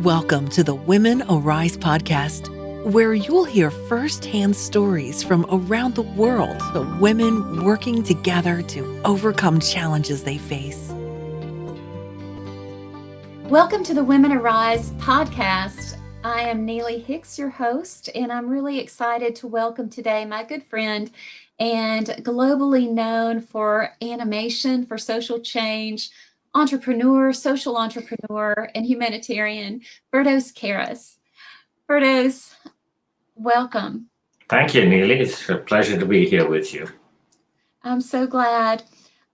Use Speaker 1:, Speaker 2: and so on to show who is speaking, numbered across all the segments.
Speaker 1: Welcome to the Women Arise podcast, where you'll hear firsthand stories from around the world of women working together to overcome challenges they face.
Speaker 2: Welcome to the Women Arise podcast. I am Neely Hicks, your host, and I'm really excited to welcome today my good friend and globally known for animation, for social change, entrepreneur, social entrepreneur, and humanitarian, Firdaus Karas. Firdaus, welcome.
Speaker 3: Thank you, Neely. It's a pleasure to be here with you.
Speaker 2: I'm so glad.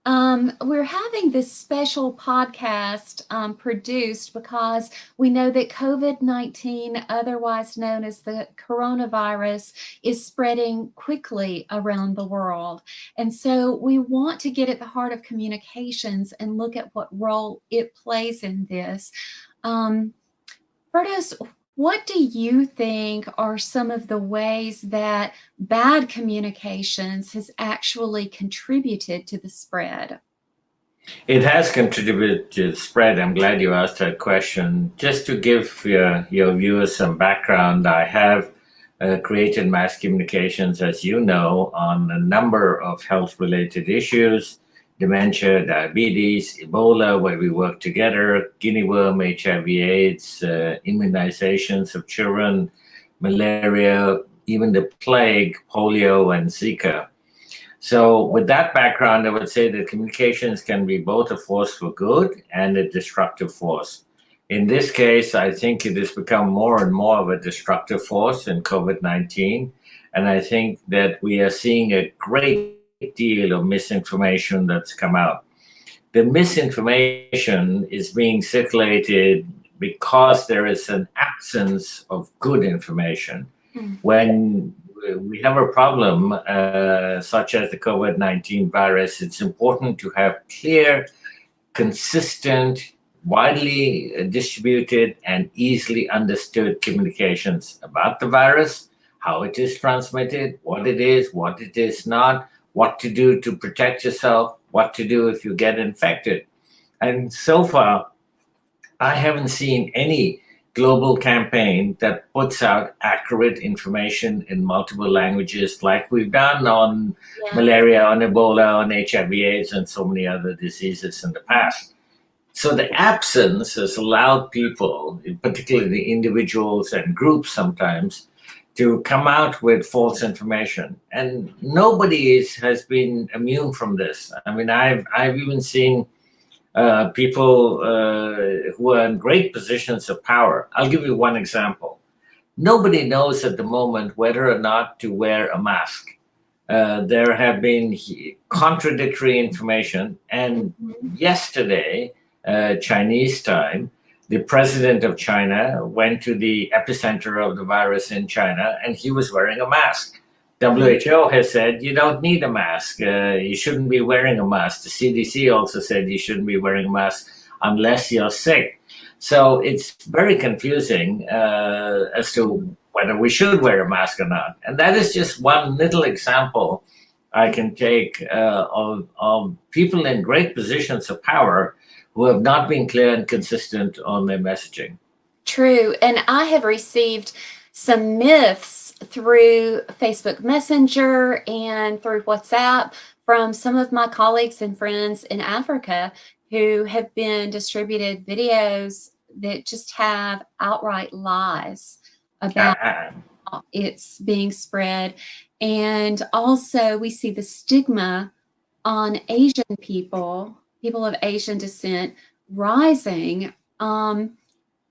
Speaker 2: We're having this special podcast produced because we know that COVID-19, otherwise known as the coronavirus, is spreading quickly around the world. And so we want to get at the heart of communications and look at what role it plays in this. Firdaus, what do you think are some of the ways that bad communications has actually contributed to the spread?
Speaker 3: It has contributed to the spread. I'm glad you asked that question. Just to give your viewers some background, I have created mass communications, as you know, on a number of health-related issues: dementia, diabetes, Ebola, where we work together, guinea worm, HIV/AIDS, immunizations of children, malaria, even the plague, polio, and Zika. So with that background, I would say that communications can be both a force for good and a destructive force. In this case, I think it has become more and more of a destructive force in COVID-19. And I think that we are seeing a great deal of misinformation that's come out. The misinformation is being circulated because there is an absence of good information. When we have a problem such as the COVID-19 virus, it's important to have clear, consistent, widely distributed, and easily understood communications about the virus, how it is transmitted, what it is not, what to do to protect yourself, what to do if you get infected. And so far, I haven't seen any global campaign that puts out accurate information in multiple languages like we've done on malaria, on Ebola, on HIV/AIDS, and so many other diseases in the past. So the absence has allowed people, particularly individuals and groups sometimes, to come out with false information, and nobody has been immune from this. I mean, I've even seen people who are in great positions of power. I'll give you one example. Nobody knows at the moment whether or not to wear a mask. There have been contradictory information, and yesterday, Chinese time, the president of China went to the epicenter of the virus in China, and he was wearing a mask. WHO has said you don't need a mask. You shouldn't be wearing a mask. The CDC also said you shouldn't be wearing a mask unless you're sick. So it's very confusing as to whether we should wear a mask or not. And that is just one little example I can take of people in great positions of power who have not been clear and consistent on their messaging.
Speaker 2: True. And I have received some myths through Facebook Messenger and through WhatsApp from some of my colleagues and friends in Africa who have been distributed videos that just have outright lies about it's being spread. And also we see the stigma on Asian people of Asian descent rising. And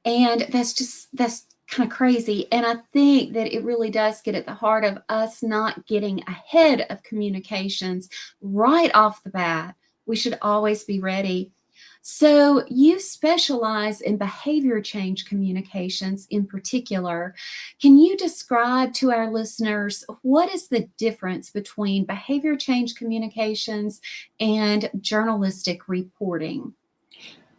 Speaker 2: that's kind of crazy. And I think that it really does get at the heart of us not getting ahead of communications right off the bat. We should always be ready. So you specialize in behavior change communications in particular. Can you describe to our listeners what is the difference between behavior change communications and journalistic reporting?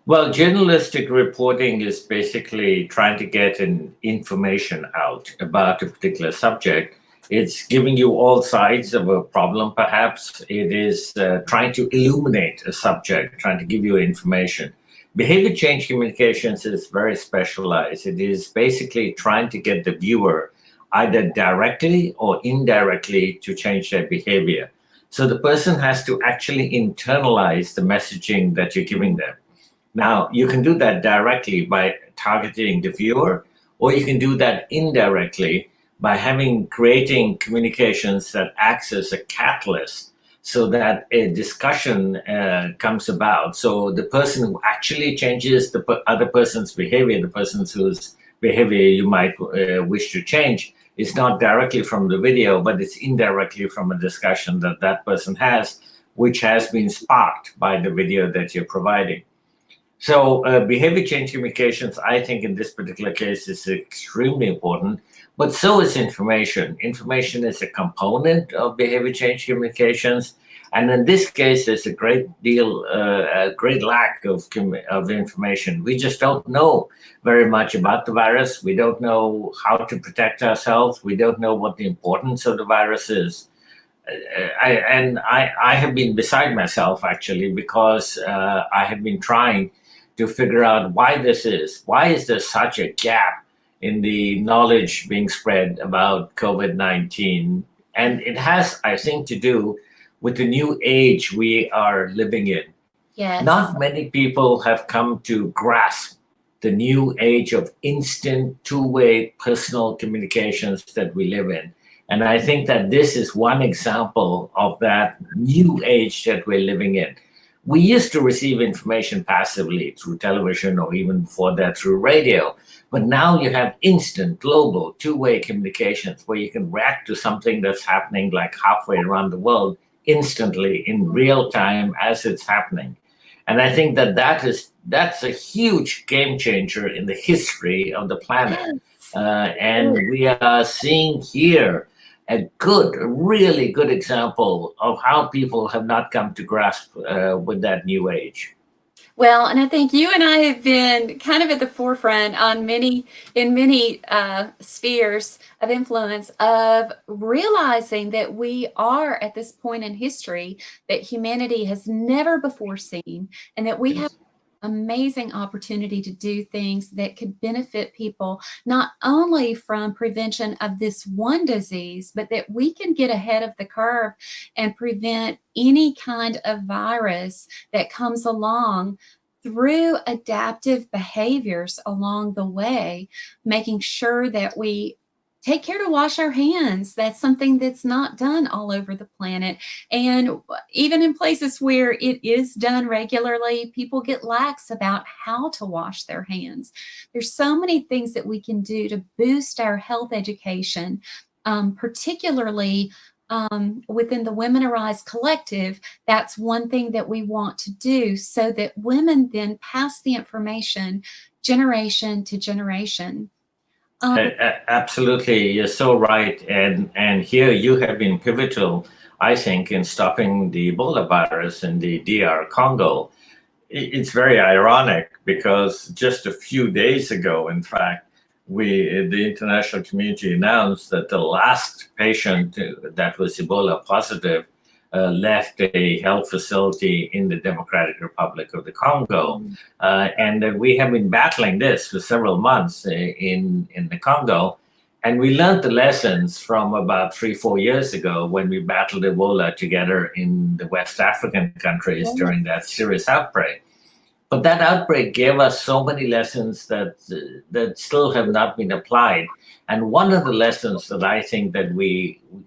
Speaker 3: Well, journalistic reporting is basically trying to get an information out about a particular subject. It's giving you all sides of a problem, perhaps. It is trying to illuminate a subject, trying to give you information. Behavior change communications is very specialized. It is basically trying to get the viewer either directly or indirectly to change their behavior. So the person has to actually internalize the messaging that you're giving them. Now, you can do that directly by targeting the viewer, or you can do that indirectly by creating communications that acts as a catalyst so that a discussion comes about. So the person who actually changes the other person's behavior, the person whose behavior you might wish to change, is not directly from the video, but it's indirectly from a discussion that that person has, which has been sparked by the video that you're providing. So behavior change communications, I think in this particular case, is extremely important, but so is information. Information is a component of behavior change communications. And in this case, there's a great lack of information. We just don't know very much about the virus. We don't know how to protect ourselves. We don't know what the importance of the virus is. I have been beside myself, actually, because I have been trying to figure out why this is. Why is there such a gap in the knowledge being spread about COVID-19? And it has, I think, to do with the new age we are living in.
Speaker 2: Yes.
Speaker 3: Not many people have come to grasp the new age of instant two-way personal communications that we live in. And I think that this is one example of that new age that we're living in. We used to receive information passively through television or even before that through radio. But now you have instant, global, two-way communications where you can react to something that's happening like halfway around the world instantly in real time as it's happening. And I think that that's a huge game changer in the history of the planet. And we are seeing here a really good example of how people have not come to grasp with that new age.
Speaker 2: Well, and I think you and I have been kind of at the forefront on many spheres of influence of realizing that we are at this point in history that humanity has never before seen, and that we have amazing opportunity to do things that could benefit people, not only from prevention of this one disease, but that we can get ahead of the curve and prevent any kind of virus that comes along through adaptive behaviors along the way, making sure that we take care to wash our hands. That's something that's not done all over the planet. And even in places where it is done regularly, people get lax about how to wash their hands. There's so many things that we can do to boost our health education, particularly within the Women Arise Collective. That's one thing that we want to do so that women then pass the information generation to generation.
Speaker 3: Absolutely, you're so right. And here you have been pivotal, I think, in stopping the Ebola virus in the DR Congo. It's very ironic because just a few days ago, in fact, the international community announced that the last patient that was Ebola positive left a health facility in the Democratic Republic of the Congo. And we have been battling this for several months in the Congo. And we learned the lessons from about 3-4 years ago when we battled Ebola together in the West African countries during that serious outbreak. But that outbreak gave us so many lessons that still have not been applied. And one of the lessons that I think that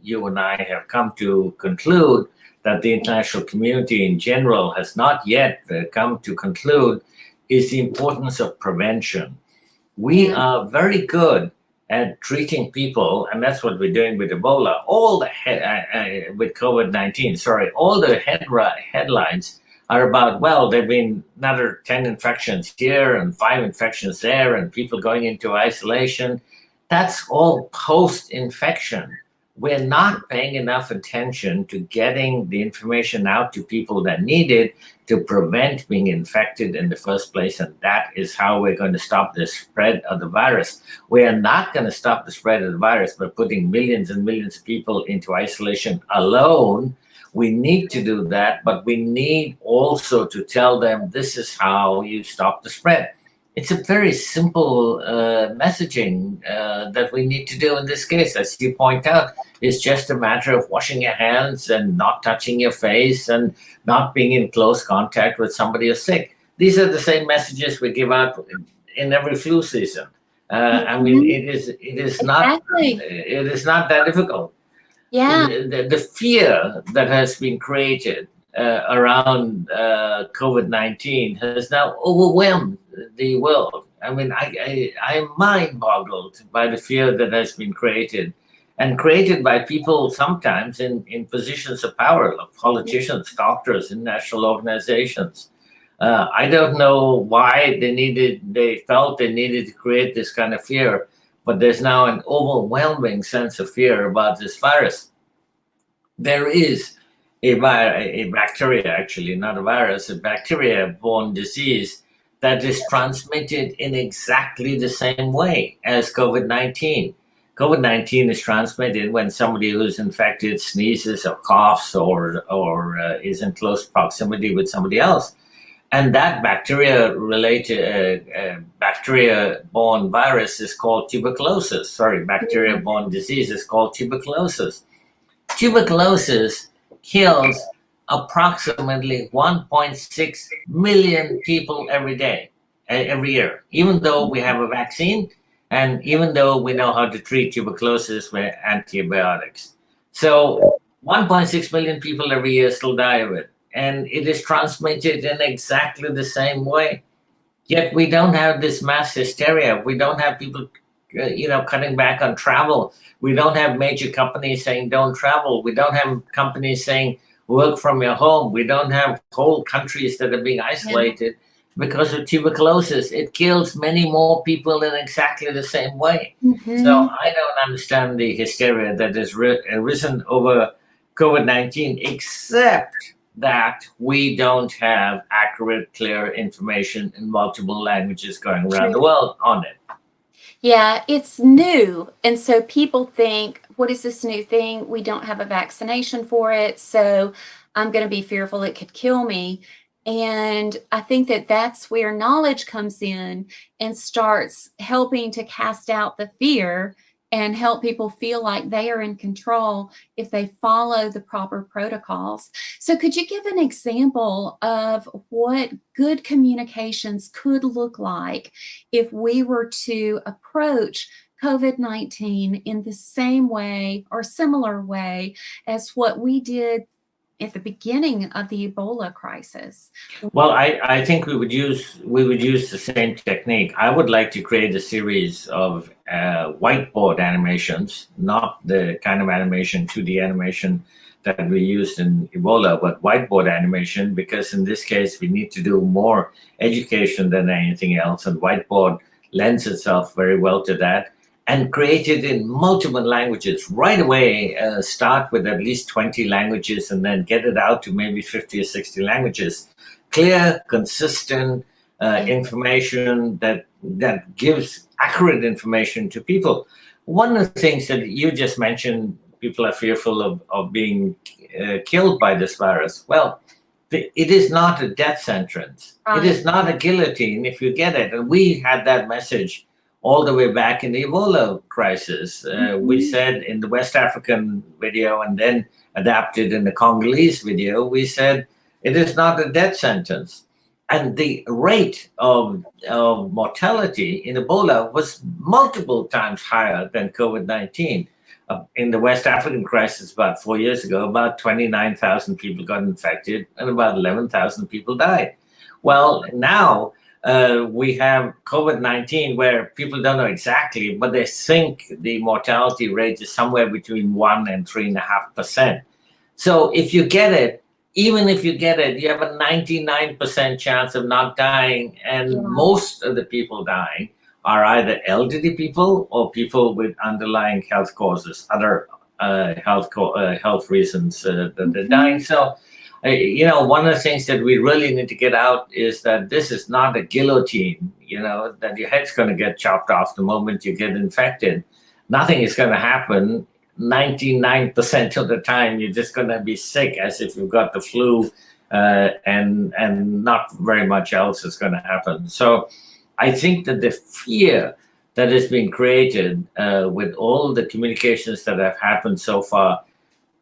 Speaker 3: you and I have come to conclude that the international community in general has not yet come to conclude is the importance of prevention. We are very good at treating people, and that's what we're doing with Ebola. With COVID-19, all the headlines are about, well, there've been another 10 infections here and 5 infections there and people going into isolation. That's all post-infection. We're not paying enough attention to getting the information out to people that need it to prevent being infected in the first place. And that is how we're going to stop the spread of the virus. We are not going to stop the spread of the virus by putting millions and millions of people into isolation alone. We need to do that, but we need also to tell them this is how you stop the spread. It's a very simple messaging that we need to do in this case. As you point out, it's just a matter of washing your hands and not touching your face and not being in close contact with somebody who's sick. These are the same messages we give out in every flu season. I mean, it is not that difficult.
Speaker 2: Yeah.
Speaker 3: The fear that has been created around COVID-19 has now overwhelmed the world. I mean, I'm mind-boggled by the fear that has been created, and created by people sometimes in positions of power, like politicians, doctors, international organizations. I don't know why they felt they needed to create this kind of fear, but there's now an overwhelming sense of fear about this virus. There is a bacteria, actually, not a virus, a bacteria-borne disease that is transmitted in exactly the same way as COVID-19. COVID-19 is transmitted when somebody who's infected sneezes or coughs or is in close proximity with somebody else. And that bacteria-borne virus is called tuberculosis. Sorry, bacteria-borne disease is called tuberculosis. Tuberculosis kills approximately 1.6 million people every year, even though we have a vaccine and even though we know how to treat tuberculosis with antibiotics. So 1.6 million people every year still die of it. And it is transmitted in exactly the same way. Yet we don't have this mass hysteria. We don't have people, cutting back on travel. We don't have major companies saying don't travel. We don't have companies saying work from your home. We don't have whole countries that are being isolated because of tuberculosis. It kills many more people in exactly the same way. So I don't understand the hysteria that has arisen over COVID-19, except that we don't have accurate, clear information in multiple languages going around the world on it.
Speaker 2: Yeah, it's new. And so people think, what is this new thing? We don't have a vaccination for it. So I'm going to be fearful it could kill me. And I think that that's where knowledge comes in and starts helping to cast out the fear and help people feel like they are in control if they follow the proper protocols. So could you give an example of what good communications could look like if we were to approach COVID-19 in the same way or similar way as what we did at the beginning of the Ebola crisis?
Speaker 3: Well, I think we would use the same technique. I would like to create a series of whiteboard animations, not the kind of animation, 2D animation that we used in Ebola, but whiteboard animation, because in this case we need to do more education than anything else, and whiteboard lends itself very well to that. And create it in multiple languages right away. Start with at least 20 languages and then get it out to maybe 50 or 60 languages. Clear, consistent information that gives accurate information to people. One of the things that you just mentioned, people are fearful of being killed by this virus. Well, it is not a death sentence. It is not a guillotine if you get it. And we had that message all the way back in the Ebola crisis. We said in the West African video and then adapted in the Congolese video, we said it is not a death sentence. And the rate of mortality in Ebola was multiple times higher than COVID-19. In the West African crisis about 4 years ago, about 29,000 people got infected and about 11,000 people died. Well, now we have COVID-19 where people don't know exactly, but they think the mortality rate is somewhere between 1 and 3.5%. So if you get it, even if you get it, you have a 99% chance of not dying. And most of the people dying are either elderly people or people with underlying health causes, other health reasons that they're dying. So, one of the things that we really need to get out is that this is not a guillotine, that your head's going to get chopped off the moment you get infected. Nothing is going to happen 99% of the time, you're just going to be sick as if you've got the flu, and not very much else is going to happen. So I think that the fear that has been created with all the communications that have happened so far,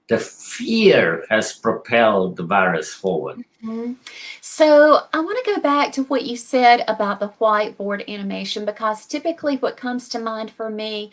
Speaker 3: the fear has propelled the virus forward.
Speaker 2: Mhm. So I want to go back to what you said about the whiteboard animation, because typically what comes to mind for me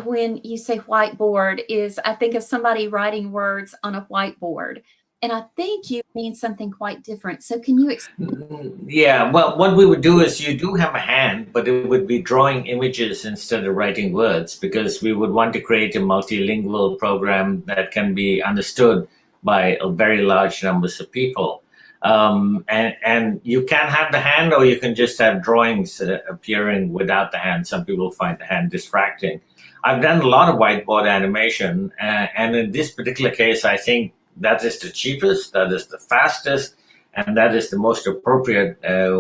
Speaker 2: when you say whiteboard is I think of somebody writing words on a whiteboard. And I think you mean something quite different. So can you explain?
Speaker 3: Yeah, well, what we would do is you do have a hand, but it would be drawing images instead of writing words, because we would want to create a multilingual program that can be understood by a very large numbers of people. And you can have the hand, or you can just have drawings appearing without the hand. Some people find the hand distracting. I've done a lot of whiteboard animation, and in this particular case, I think that is the cheapest, that is the fastest, and that is the most appropriate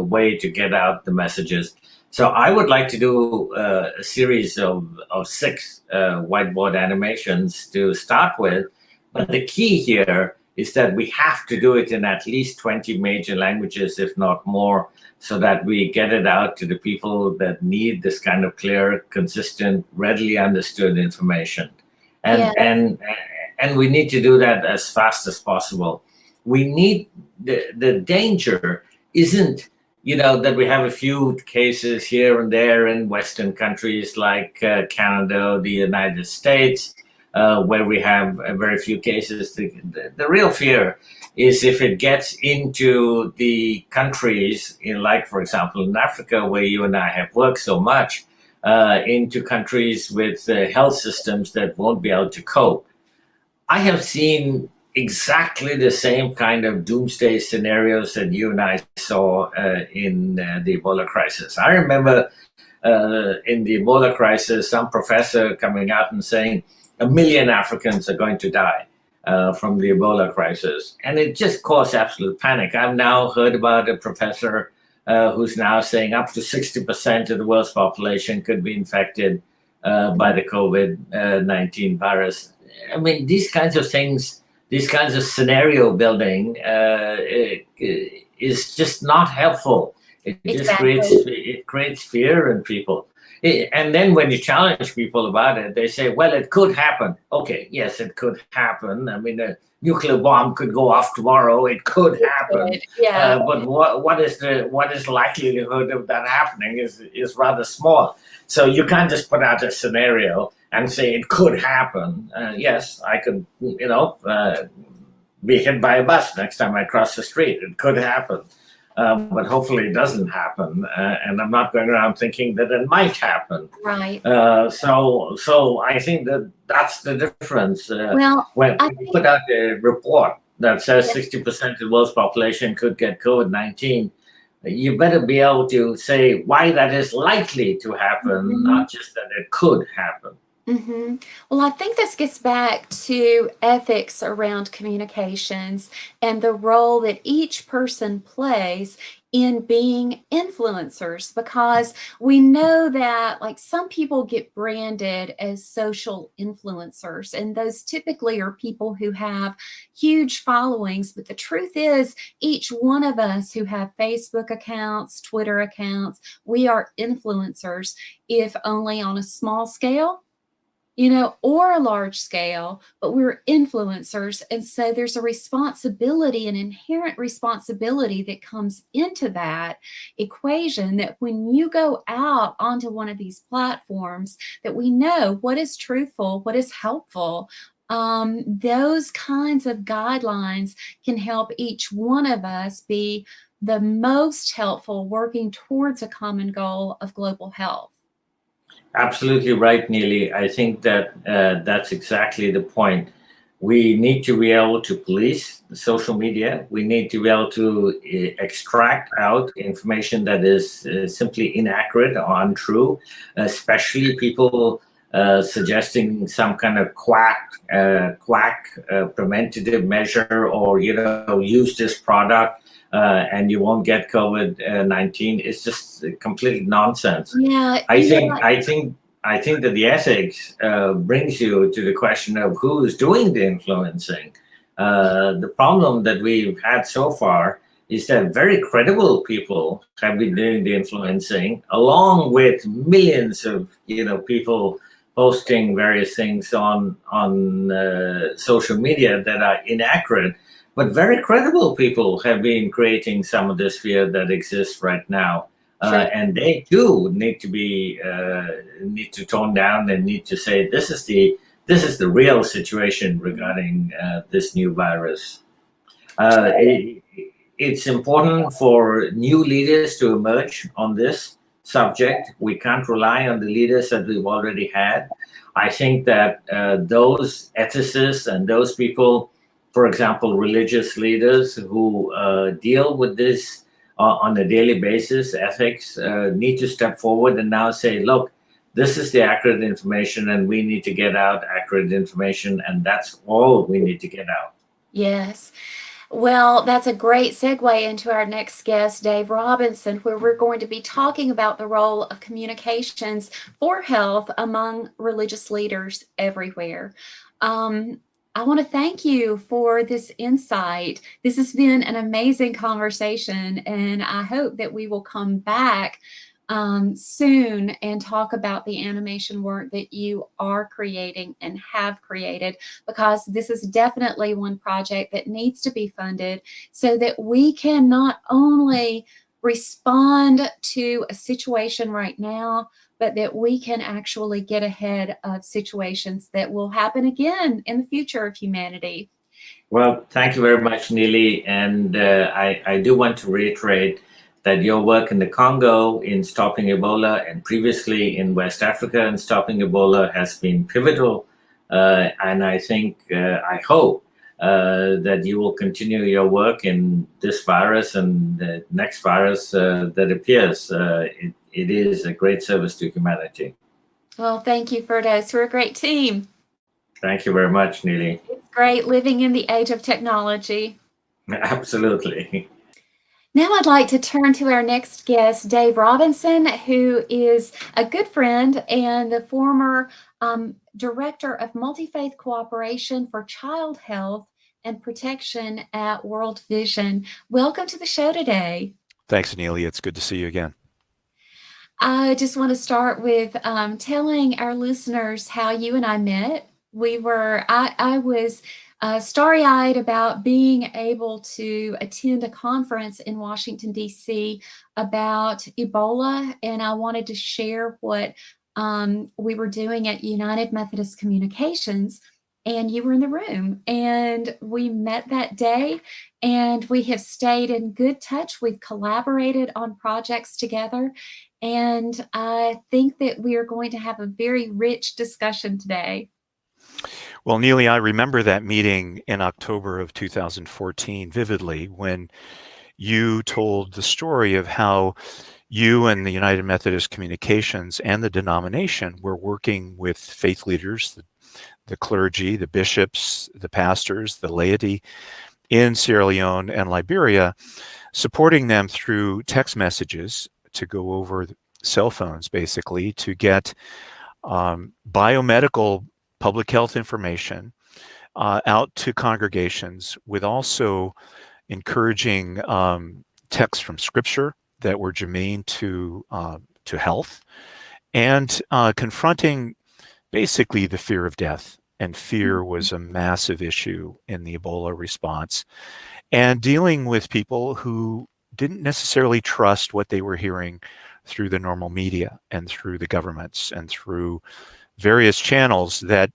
Speaker 3: way to get out the messages. So I would like to do a series of 6 whiteboard animations to start with. But the key here is that we have to do it in at least 20 major languages, if not more, so that we get it out to the people that need this kind of clear, consistent, readily understood information. And,
Speaker 2: Yeah.
Speaker 3: and we need to do that as fast as possible. We need the danger isn't, that we have a few cases here and there in Western countries like Canada, the United States, where we have very few cases. The real fear is if it gets into the countries, like, for example, in Africa, where you and I have worked so much, into countries with health systems that won't be able to cope. I have seen exactly the same kind of doomsday scenarios that you and I saw in the Ebola crisis. I remember in the Ebola crisis, some professor coming out and saying 1 million Africans are going to die from the Ebola crisis. And it just caused absolute panic. I've now heard about a professor who's now saying up to 60% of the world's population could be infected by the COVID-19 virus. I mean, these kinds of things, these kinds of scenario building is just not helpful. It just creates fear in people. And then when you challenge people about it, they say, well, it could happen. Okay, yes, it could happen. I mean, a nuclear bomb could go off tomorrow. It could happen.
Speaker 2: Yeah.
Speaker 3: But what is the likelihood of that happening is rather small. So you can't just put out a scenario and say it could happen. Yes, I could, be hit by a bus next time I cross the street. It could happen. But hopefully it doesn't happen. And I'm not going around thinking that it might happen.
Speaker 2: Right.
Speaker 3: So I think that's the difference. When you put out a report that says 60% of the world's population could get COVID-19, you better be able to say why that is likely to happen, not just that it could happen.
Speaker 2: Mm-hmm. Well, I think this gets back to ethics around communications and the role that each person plays in being influencers, because we know that like some people get branded as social influencers, and those typically are people who have huge followings. But the truth is, each one of us who have Facebook accounts, Twitter accounts, we are influencers, if only on a small scale, or a large scale, but we're influencers. And so there's a responsibility, an inherent responsibility that comes into that equation, that when you go out onto one of these platforms, that we know what is truthful, what is helpful. Those kinds of guidelines can help each one of us be the most helpful working towards a common goal of global health.
Speaker 3: Absolutely right, Neely. I think that that's exactly the point. We need to be able to police social media. We need to be able to extract out information that is simply inaccurate or untrue, especially people suggesting some kind of quack preventative measure, or use this product and you won't get COVID-19. It's just completely nonsense.
Speaker 2: Yeah,
Speaker 3: I think I think that the ethics brings you to the question of who is doing the influencing. The problem that we've had so far is that very credible people have been doing the influencing, along with millions of people posting various things on social media that are inaccurate. But very credible people have been creating some of this fear that exists right now.
Speaker 2: Sure.
Speaker 3: And they too need to tone down and need to say this is the real situation regarding this new virus. It's important for new leaders to emerge on this subject. We can't rely on the leaders that we've already had. I think that those ethicists and those people, for example, religious leaders who deal with this on a daily basis, ethics, need to step forward and now say, look, this is the accurate information and we need to get out accurate information, and that's all we need to get out.
Speaker 2: Yes. Well, that's a great segue into our next guest, Dave Robinson, where we're going to be talking about the role of communications for health among religious leaders everywhere. I want to thank you for this insight. This has been an amazing conversation, and I hope that we will come back soon and talk about the animation work that you are creating and have created, because this is definitely one project that needs to be funded so that we can not only respond to a situation right now, but that we can actually get ahead of situations that will happen again in the future of humanity.
Speaker 3: Well, thank you very much, Neely. And I do want to reiterate that your work in the Congo in stopping Ebola and previously in West Africa in stopping Ebola has been pivotal. And I think, I hope that you will continue your work in this virus and the next virus that appears. It is a great service to humanity.
Speaker 2: Well, thank you, Firdaus. We're a great team.
Speaker 3: Thank you very much, Neely.
Speaker 2: It's great living in the age of technology.
Speaker 3: Absolutely.
Speaker 2: Now I'd like to turn to our next guest, Dave Robinson, who is a good friend and the former Director of Multi-Faith Cooperation for Child Health and Protection at World Vision. Welcome to the show today.
Speaker 4: Thanks, Neely. It's good to see you again.
Speaker 2: I just want to start with telling our listeners how you and I met. I was starry-eyed about being able to attend a conference in Washington, D.C. about Ebola, and I wanted to share what we were doing at United Methodist Communications, and you were in the room, and we met that day, and we have stayed in good touch. We've collaborated on projects together, and I think that we are going to have a very rich discussion today.
Speaker 4: Well, Neely, I remember that meeting in October of 2014 vividly, when you told the story of how you and the United Methodist Communications and the denomination were working with faith leaders, the clergy, the bishops, the pastors, the laity in Sierra Leone and Liberia, supporting them through text messages to go over cell phones, basically, to get biomedical public health information out to congregations, with also encouraging texts from Scripture that were germane to health, and confronting basically the fear of death. And fear was a massive issue in the Ebola response, and dealing with people who didn't necessarily trust what they were hearing through the normal media and through the governments and through various channels that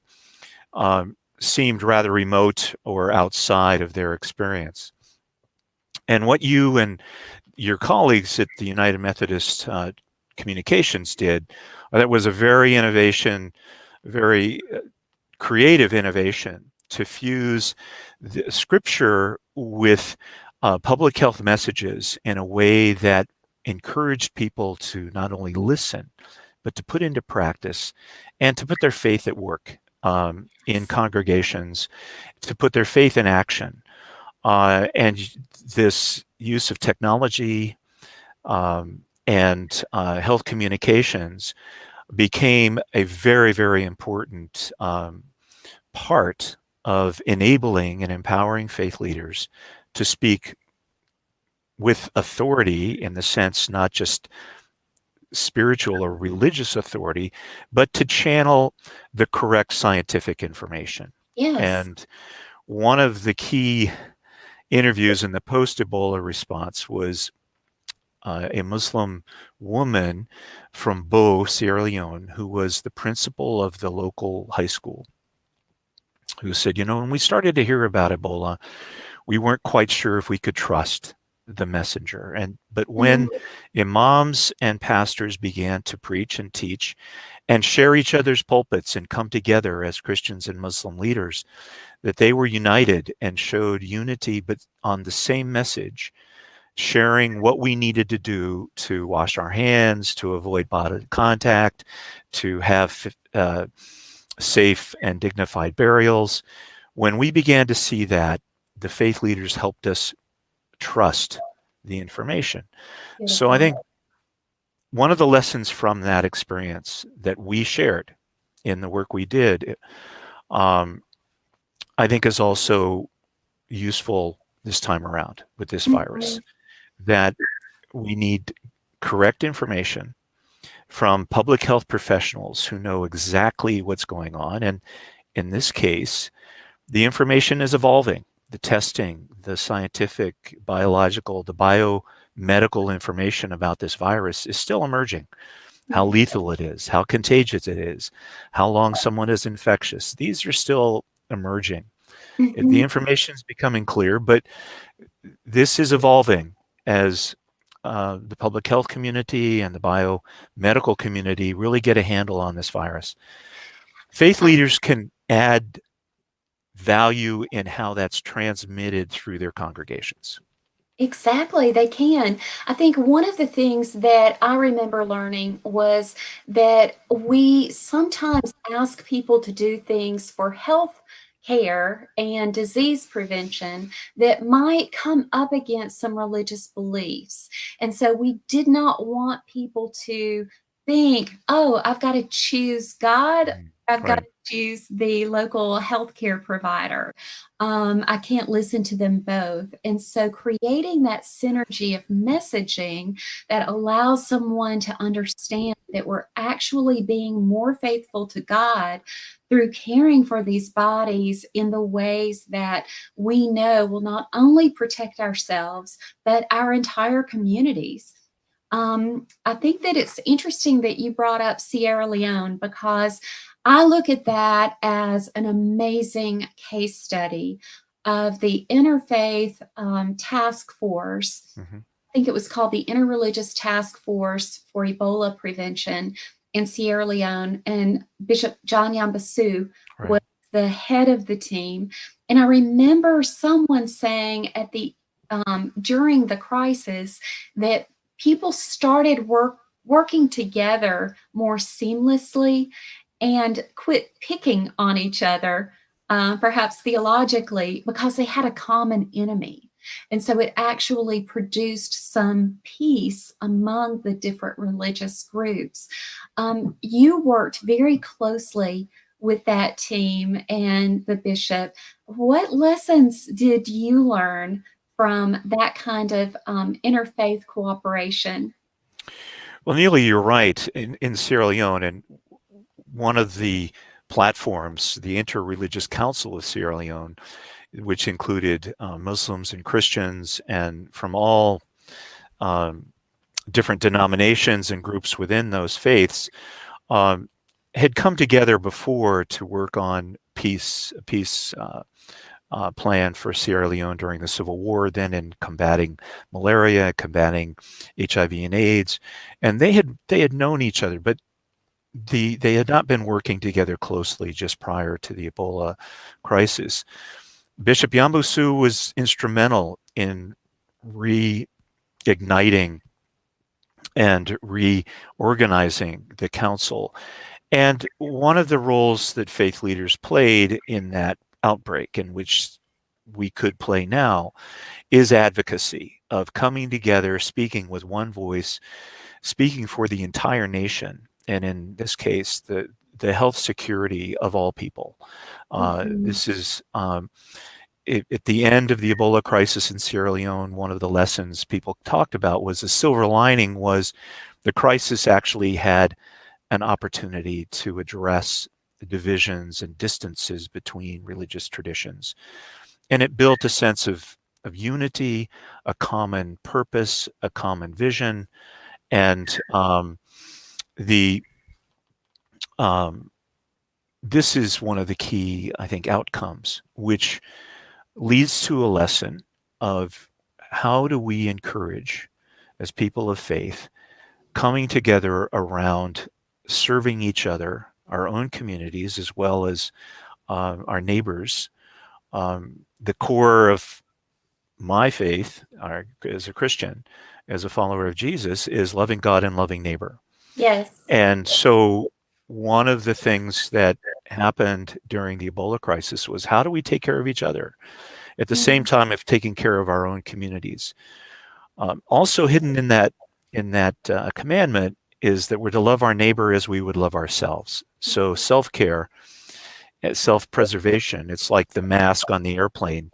Speaker 4: seemed rather remote or outside of their experience. And what you and your colleagues at the United Methodist Communications did, that was a very creative innovation to fuse the Scripture with public health messages in a way that encouraged people to not only listen, but to put into practice and to put their faith at work in congregations, to put their faith in action. And this use of technology and health communications became a very, very important part of enabling and empowering faith leaders to speak with authority, in the sense not just spiritual or religious authority, but to channel the correct scientific information.
Speaker 2: Yes.
Speaker 4: And one of the key interviews in the post-Ebola response was a Muslim woman from Bo, Sierra Leone, who was the principal of the local high school, who said, when we started to hear about Ebola, we weren't quite sure if we could trust the messenger. But when imams and pastors began to preach and teach and share each other's pulpits and come together as Christians and Muslim leaders, that they were united and showed unity, but on the same message, sharing what we needed to do to wash our hands, to avoid bodily contact, to have safe and dignified burials. When we began to see that, the faith leaders helped us trust the information. So I think one of the lessons from that experience that we shared in the work we did, I think is also useful this time around with this virus, that we need correct information from public health professionals who know exactly what's going on. And in this case, the information is evolving. The testing, the scientific, biological, the biomedical information about this virus is still emerging. How lethal it is, how contagious it is, how long someone is infectious. These are still emerging. The information is becoming clear, but this is evolving as the public health community and the biomedical community really get a handle on this virus. Faith leaders can add value in how that's transmitted through their congregations.
Speaker 2: Exactly, they can. I think one of the things that I remember learning was that we sometimes ask people to do things for health care and disease prevention that might come up against some religious beliefs. And so we did not want people to think, oh, I've got to choose God. I've got to choose the local healthcare provider. I can't listen to them both. And so creating that synergy of messaging that allows someone to understand that we're actually being more faithful to God through caring for these bodies in the ways that we know will not only protect ourselves, but our entire communities. I think that it's interesting that you brought up Sierra Leone, because I look at that as an amazing case study of the Interfaith Task Force. I think it was called the Interreligious Task Force for Ebola Prevention in Sierra Leone, and Bishop John Yambasu was the head of the team. And I remember someone saying at the during the crisis that people started working together more seamlessly and quit picking on each other, perhaps theologically, because they had a common enemy. And so it actually produced some peace among the different religious groups. You worked very closely with that team and the bishop. What lessons did you learn from that kind of interfaith cooperation?
Speaker 4: Well, Neely, you're right. In Sierra Leone, and one of the platforms, the Interreligious Council of Sierra Leone, which included Muslims and Christians and from all different denominations and groups within those faiths, had come together before to work on peace plan for Sierra Leone during the Civil War, then in combating malaria, combating HIV and AIDS. And they had known each other, but they had not been working together closely just prior to the Ebola crisis. Bishop Yambasu was instrumental in reigniting and reorganizing the council. And one of the roles that faith leaders played in that outbreak, in which we could play now, is advocacy, of coming together, speaking with one voice, speaking for the entire nation, and in this case, the health security of all people. This is at the end of the Ebola crisis in Sierra Leone, one of the lessons people talked about was the silver lining was the crisis actually had an opportunity to address the divisions and distances between religious traditions. And it built a sense of unity, a common purpose, a common vision, and this is one of the key, I think, outcomes, which leads to a lesson of how do we encourage, as people of faith, coming together around serving each other, our own communities, as well as our neighbors. The core of my faith, as a Christian, as a follower of Jesus, is loving God and loving neighbor.
Speaker 2: Yes.
Speaker 4: And so one of the things that happened during the Ebola crisis was how do we take care of each other at the same time of taking care of our own communities? Also hidden in that commandment is that we're to love our neighbor as we would love ourselves. So self-care, self-preservation, it's like the mask on the airplane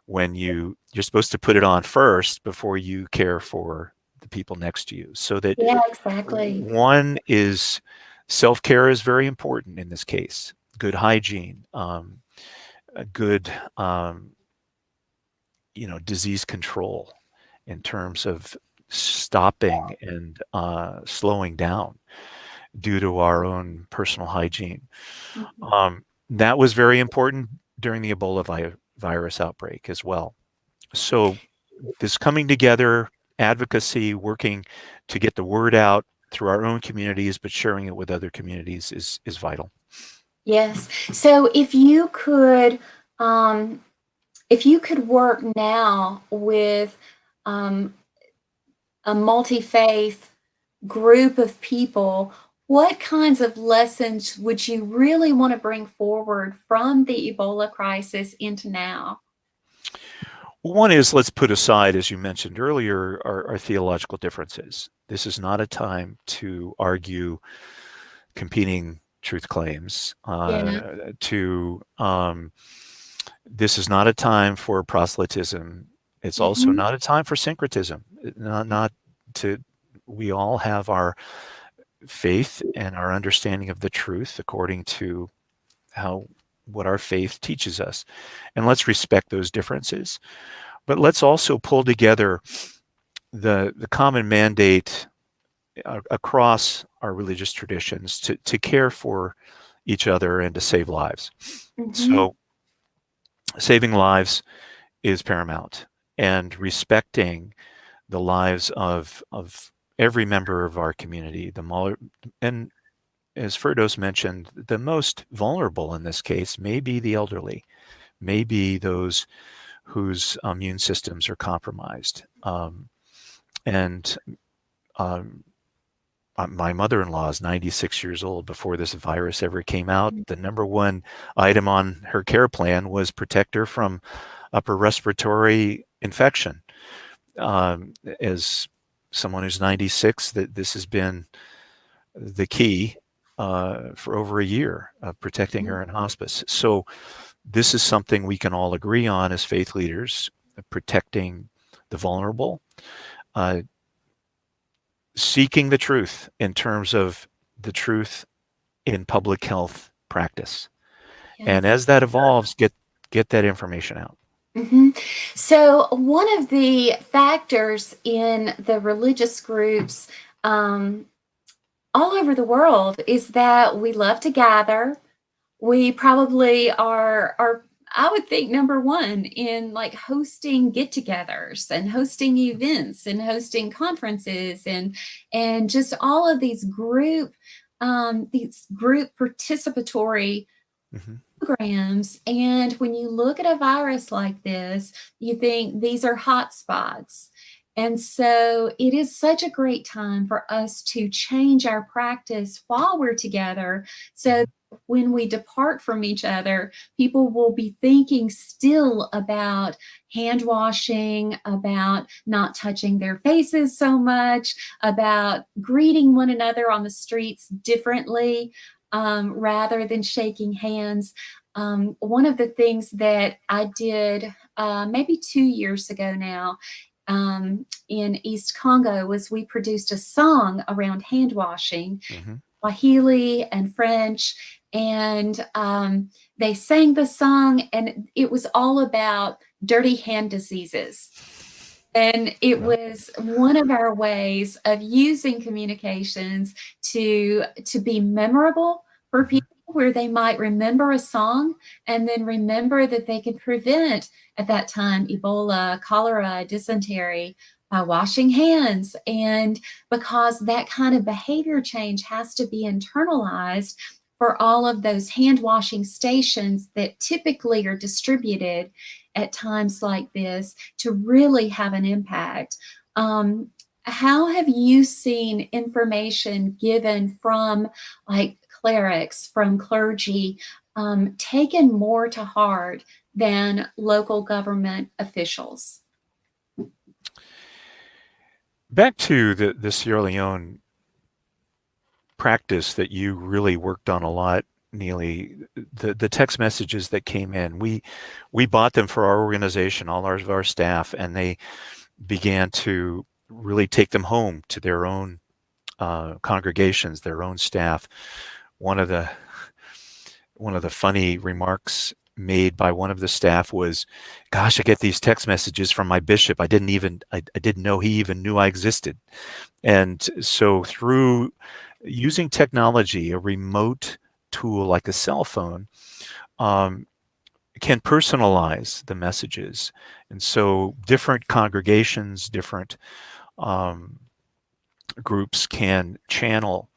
Speaker 4: when you're supposed to put it on first before you care for the people next to you. So that
Speaker 2: exactly.
Speaker 4: One is self-care is very important in this case. Good hygiene, a good disease control in terms of stopping and slowing down due to our own personal hygiene. That was very important during the Ebola virus outbreak as well. So this coming together, advocacy, working to get the word out through our own communities, but sharing it with other communities is vital.
Speaker 2: Yes. So if you could work now with a multi-faith group of people, what kinds of lessons would you really want to bring forward from the Ebola crisis into now?
Speaker 4: One is, let's put aside, as you mentioned earlier, our theological differences. This is not a time to argue competing truth claims. This is not a time for proselytism. It's also not a time for syncretism. We all have our faith and our understanding of the truth according to what our faith teaches us. And let's respect those differences. But let's also pull together the common mandate across our religious traditions to care for each other and to save lives. So saving lives is paramount, and respecting the lives of every member of our community. And as Firdos mentioned, the most vulnerable in this case may be the elderly, may be those whose immune systems are compromised. My mother-in-law is 96 years old. Before this virus ever came out, the number one item on her care plan was protect her from upper respiratory infection. As someone who's 96, this has been the key for over a year of protecting her in hospice. So this is something we can all agree on as faith leaders, protecting the vulnerable, seeking the truth in terms of the truth in public health practice. Yes. And as that evolves, get that information out.
Speaker 2: So one of the factors in the religious groups all over the world is that we love to gather. We probably are I would think number one in like hosting get-togethers and hosting events and hosting conferences and just all of these group participatory programs. And when you look at a virus like this, you think these are hot spots. And so it is such a great time for us to change our practice while we're together so when we depart from each other, people will be thinking still about hand washing, about not touching their faces so much, about greeting one another on the streets differently, rather than shaking hands. One of the things that I did maybe 2 years ago now in East Congo was we produced a song around hand washing,
Speaker 4: Mm-hmm.
Speaker 2: Swahili and French, and they sang the song, and it was all about dirty hand diseases. And it
Speaker 4: Well,
Speaker 2: was one of our ways of using communications to be memorable for
Speaker 4: mhm.
Speaker 2: people, where they might remember a song and then remember that they could prevent at that time Ebola, cholera, dysentery by washing hands. And because that kind of behavior change has to be internalized for all of those hand washing stations that typically are distributed at times like this to really have an impact. How have you seen information given from like clerics, from clergy, taken more to heart than local government officials?
Speaker 4: Back to the Sierra Leone practice that you really worked on a lot, Neely, the text messages that came in, we bought them for our organization, all our staff, and they began to really take them home to their own congregations, their own staff. One of the funny remarks made by one of the staff was, "Gosh, I get these text messages from my bishop. I didn't know he even knew I existed." And so through using technology, a remote tool like a cell phone um, can personalize the messages. And so different congregations, different um, groups can channel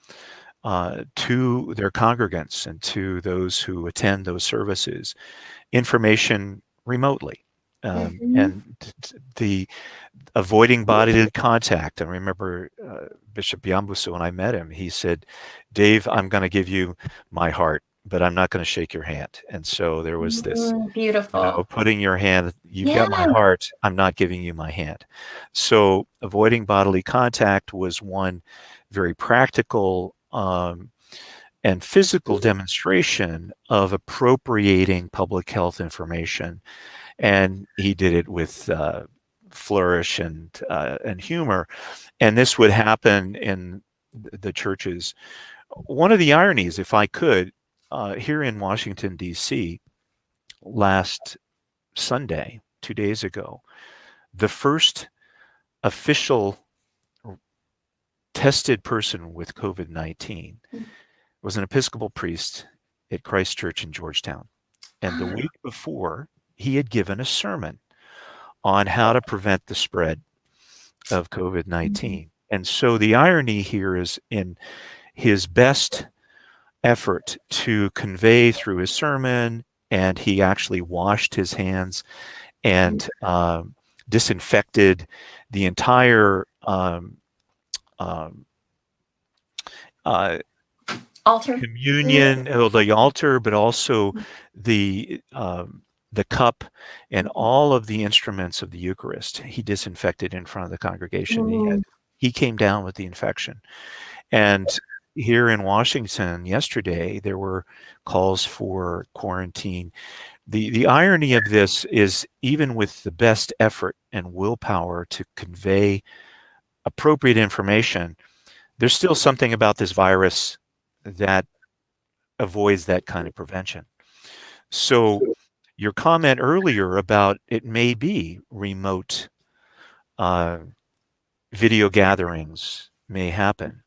Speaker 4: to their congregants and to those who attend those services information remotely.
Speaker 2: Mhm.
Speaker 4: And the avoiding bodily contact. I remember Bishop Biambuso, when I met him, he said, "Dave, I'm going to give you my heart, but I'm not going to shake your hand." And so there was this,
Speaker 2: Beautiful.
Speaker 4: putting your hand, "You've got my
Speaker 2: Yeah.
Speaker 4: heart, I'm not giving you my hand." So avoiding bodily contact was one very practical and physical demonstration of appropriating public health information. And he did it with flourish and humor. And this would happen in the churches. One of the ironies, if I could, here in Washington, D.C., last Sunday, 2 days ago, the first official tested person with COVID-19 was an Episcopal priest at Christ Church in Georgetown. And the week before, he had given a sermon on how to prevent the spread of COVID-19. And so the irony here is in his best effort to convey through his sermon, and he actually washed his hands and disinfected the entire
Speaker 2: Altar.
Speaker 4: communion, the altar, but also the cup and all of the instruments of the Eucharist. He disinfected in front of the congregation. He came down with the infection. And here in Washington yesterday, there were calls for quarantine. The irony of this is, even with the best effort and willpower to convey appropriate information, there's still something about this virus that avoids that kind of prevention. So your comment earlier about it may be remote video gatherings may happen.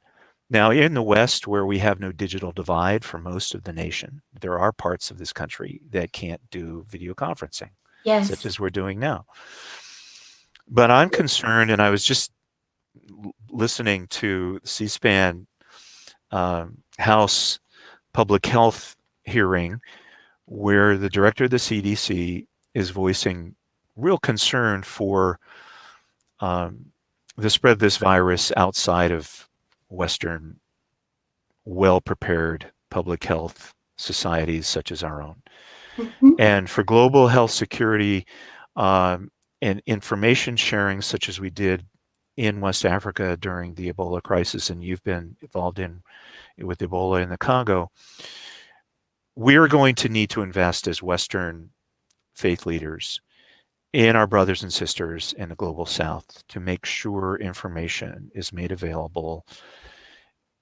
Speaker 4: Now, in the West, where we have no digital divide for most of the nation, there are parts of this country that can't do video conferencing, such
Speaker 2: Yes.
Speaker 4: as we're doing now. But I'm concerned, and I was just listening to C-SPAN House Public Health hearing, where the director of the CDC is voicing real concern for the spread of this virus outside of Western, well-prepared public health societies such as our own.
Speaker 2: Mhm.
Speaker 4: And for global health security and information sharing, such as we did in West Africa during the Ebola crisis, and you've been involved in with Ebola in the Congo, we're going to need to invest as Western faith leaders in our brothers and sisters in the global South to make sure information is made available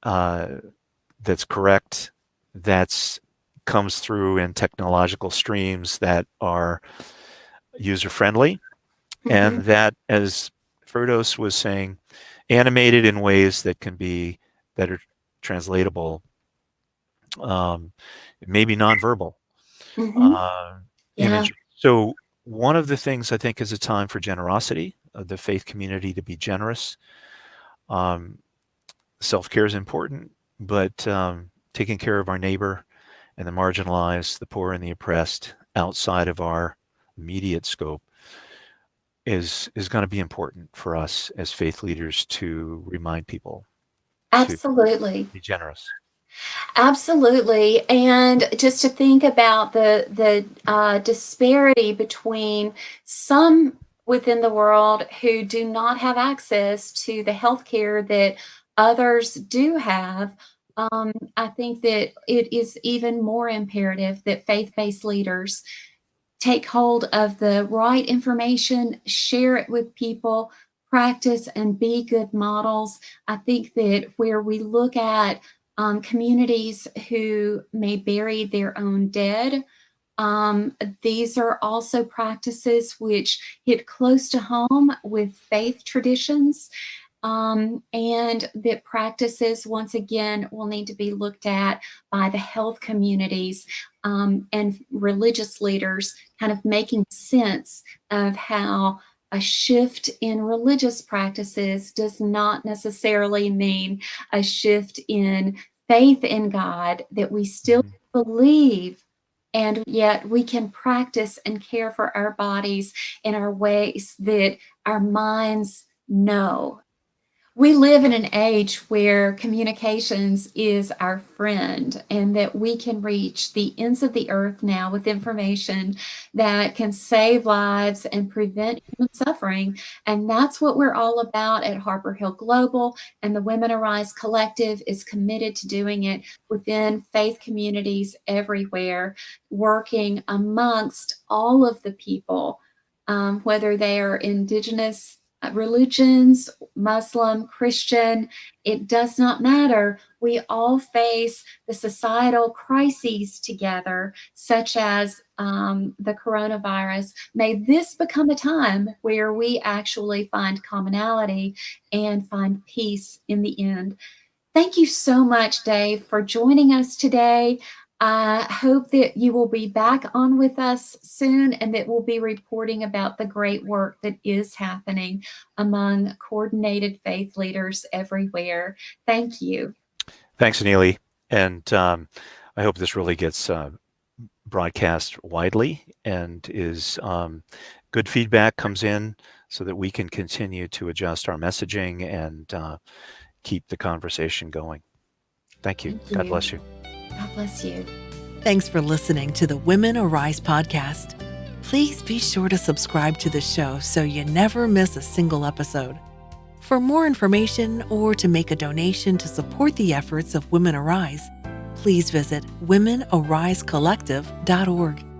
Speaker 4: that's correct, that's comes through in technological streams that are user-friendly, and that, as Firdos was saying, animated in ways that are translatable, maybe nonverbal
Speaker 2: Mhm. Yeah.
Speaker 4: imagery. So one of the things I think is a time for generosity of the faith community to be generous. Self-care is important, but taking care of our neighbor and the marginalized, the poor and the oppressed outside of our immediate scope is going to be important for us as faith leaders to remind people to
Speaker 2: Absolutely.
Speaker 4: be generous.
Speaker 2: Absolutely. And just to think about the disparity between some within the world who do not have access to the healthcare that others do have, I think that it is even more imperative that faith-based leaders take hold of the right information, share it with people, practice and be good models. I think that where we look at communities who may bury their own dead, these are also practices which hit close to home with faith traditions. And that practices, once again, will need to be looked at by the health communities and religious leaders, kind of making sense of how a shift in religious practices does not necessarily mean a shift in faith in God, that we still believe, and yet we can practice and care for our bodies in our ways that our minds know. We live in an age where communications is our friend, and that we can reach the ends of the earth now with information that can save lives and prevent human suffering. And that's what we're all about at Harper Hill Global. And the Women Arise Collective is committed to doing it within faith communities everywhere, working amongst all of the people, whether they are indigenous religions, Muslim, Christian, it does not matter. We all face the societal crises together, such as the coronavirus. May this become a time where we actually find commonality and find peace in the end. Thank you so much, Dave, for joining us today. I hope that you will be back on with us soon, and that we'll be reporting about the great work that is happening among coordinated faith leaders everywhere. Thank you.
Speaker 4: Thanks, Neely. And I hope this really gets broadcast widely and is good feedback comes in so that we can continue to adjust our messaging and keep the conversation going. Thank you.
Speaker 2: Thank you.
Speaker 4: God bless you.
Speaker 2: God bless you.
Speaker 1: Thanks for listening to the Women Arise podcast. Please be sure to subscribe to the show so you never miss a single episode. For more information or to make a donation to support the efforts of Women Arise, please visit womenarisecollective.org.